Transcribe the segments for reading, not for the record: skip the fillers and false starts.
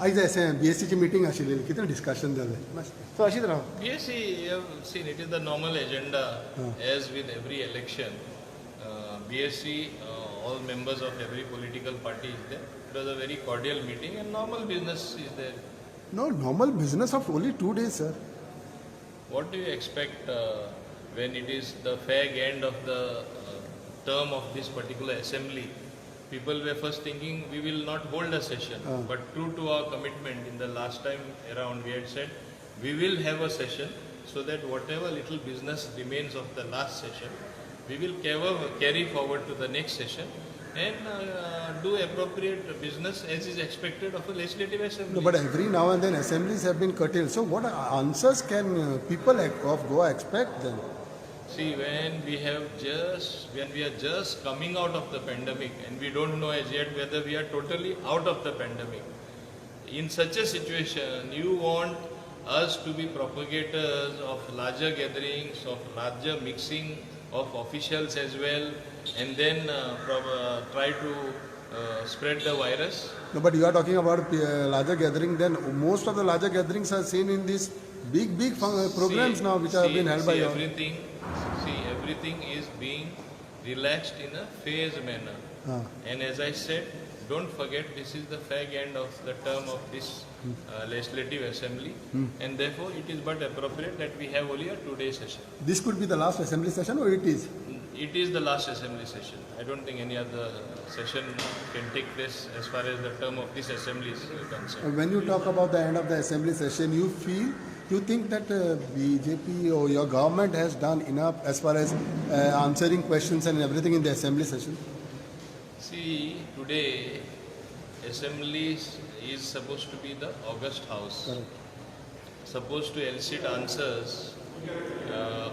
आयज अशें BSCची मिटींग आशिल्ली कितें डिस्कशन जालें सो अशीच Rao BSc, you have seen it is the normal agenda as with every election. BSc, all members of every political party is there. It was a very cordial meeting and normal business is there. No normal business of only 2 days sir What do you expect when it is the fag end of the term of this particular assembly? People were first thinking we will not hold a session, but true to our commitment in the last time around, we had said we will have a session so that whatever little business remains of the last session, we will carry forward to the next session and do appropriate business as is expected of a legislative assembly. No, but every now and then assemblies have been curtailed. So what answers can people of Goa expect then? See, when we are just coming out of the pandemic and we don't know as yet whether we are totally out of the pandemic, in such a situation, you want us to be propagators of larger gatherings, of larger mixing of officials as well, and then try to spread the virus. No, but you are talking about larger gathering. Then most of the larger gatherings are seen in these big programs now, which have been held by you. Everything is being relaxed in a phased manner. And as I said, don't forget this is the fag end of the term of this legislative assembly, and therefore it is but appropriate that we have only a 2-day session. This could be the last assembly session, or it is? It is the last assembly session. I don't think any other session can take place as far as the term of this assembly is concerned. When you talk about the end of the assembly session, you think that BJP or your government has done enough as far as answering questions and everything in the assembly session? See, today assembly is supposed to be the August house. Correct. Supposed to elicit answers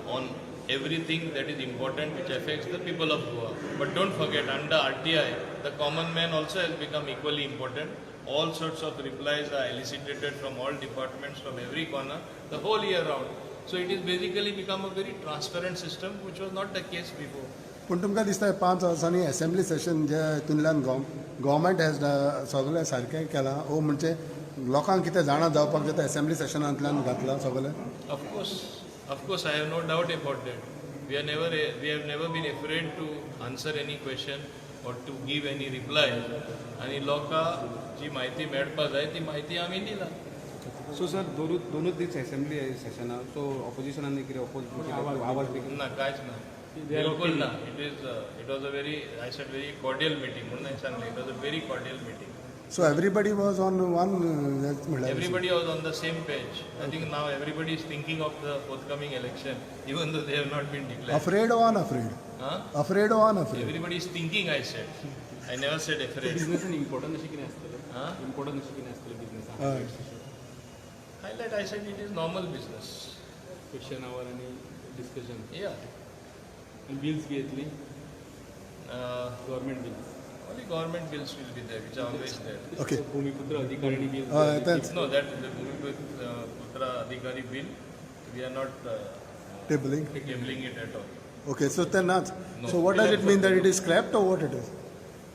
on everything that is important which affects the people of Goa. But don't forget, under RTI, the common man also has become equally important. All sorts of replies are elicited from all departments, from every corner, the whole year round. So it is basically become a very transparent system, which was not the case before. पूण तुमकां दिसता 5 वर्सांनी assembly session जे हितूंतल्यान government hedge सगळें सारकें केलां ओ म्हणजे लोकांक कितें जाणा जावपाक जाता असेंब्ली सेशनांतल्यान घातलां सगळें? Of course, I have no doubt about that. We have never been afraid to answer any question or to give any reply. आणि लोकां जी म्हायती मेळपाक जाय ती म्हायती आमी दिला. सो सर दोनूच दीस असेंब्ली सेशना सो ऑपोजिशनान कितें आवाज बी ना कांयच ना बिलकुल ना. It was a very, I said, very cordial meeting. म्हणून हांवें सांगलें it was a very cordial meeting. So everybody was on one. Everybody was on the same page. I think now everybody is thinking of the forthcoming election, even though they have not been declared. Afraid or unafraid? Huh? Afraid or unafraid? Everybody is thinking, I said. I never said afraid. Business important अशें कितें आसतलें? Huh? Important अशें कितें आसतलें business? Highlight, I said it is normal business. Question hour आनी discussion Yeah. आनी bills बी येतली government bills Only government bills will be there, which are always there. Okay. भूमिपुत्र अधिकारी bill That's No, that the Bhumiputra Adhikari bill, we are not tabling. tabling it at all. Okay, so then not. No. So what does it mean that it is scrapped or what it is?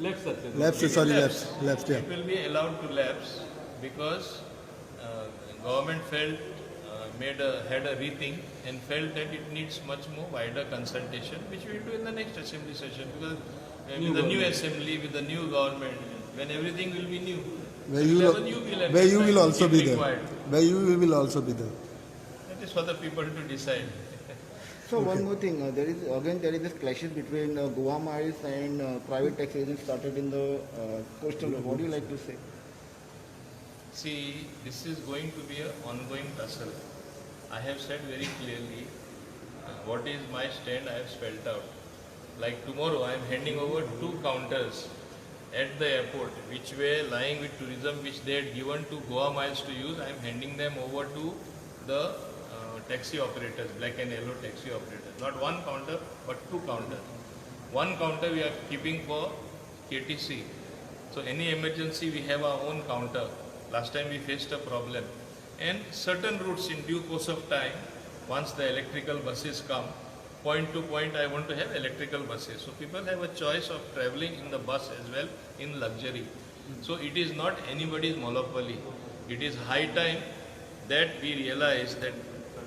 Left जातलें Lapsed, sorry, lapsed, It yeah. will be allowed to lapse because government felt had a rethink and felt that it needs much more wider consultation, which we will do in the next assembly session, because with the new assembly, with the new government, when everything will be new, Where we'll you, have a new bill at where that you time will also if be there. required. Where you will also be there. That is for the people to decide. So one more thing, there is this clashes between Goa Miles and private taxi agents started in the coastal road. What do you like to say? See, this is going to be an ongoing tussle. I have said very clearly what is my stand. I have spelled out. Like tomorrow, I am handing over 2 counters at the airport, which were lying with tourism, which they had given to Goa Miles to use. I am handing them over to the taxi operators, black and yellow taxi operators. Not 1 counter, but 2 counters. 1 counter we are keeping for KTC. So any emergency, we have our own counter. Last time we faced a problem. And certain routes in due course of time, once the electrical buses come, point to point, I want to have electrical buses. So people have a choice of traveling in the bus as well in luxury. So it is not anybody's monopoly. It is high time that we realize that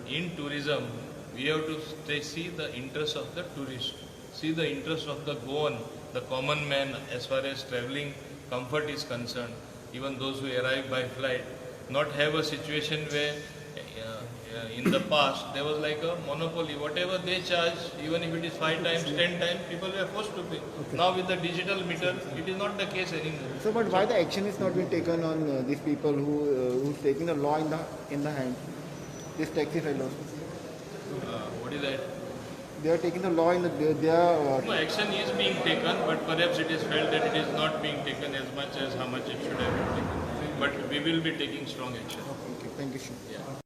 in tourism we have to see the interest of the tourist, see the interest of the Goan, the common man as far as travelling comfort is concerned, even those who arrive by flight, not have a situation where in the past there was like a monopoly. Whatever they charge, even if it is 5 times, 10 times, people were forced to pay. Now with the digital meter, it is not the case anymore. So, but why the action is not being taken on these people who's taking the law in the hand? These taxi fellows, What is that? they are taking the law in the their. No, action is being taken, but perhaps it is felt that it is not being taken as much as how much it should have been taken. But we will be taking strong action. Okay, thank you, sir. Yeah.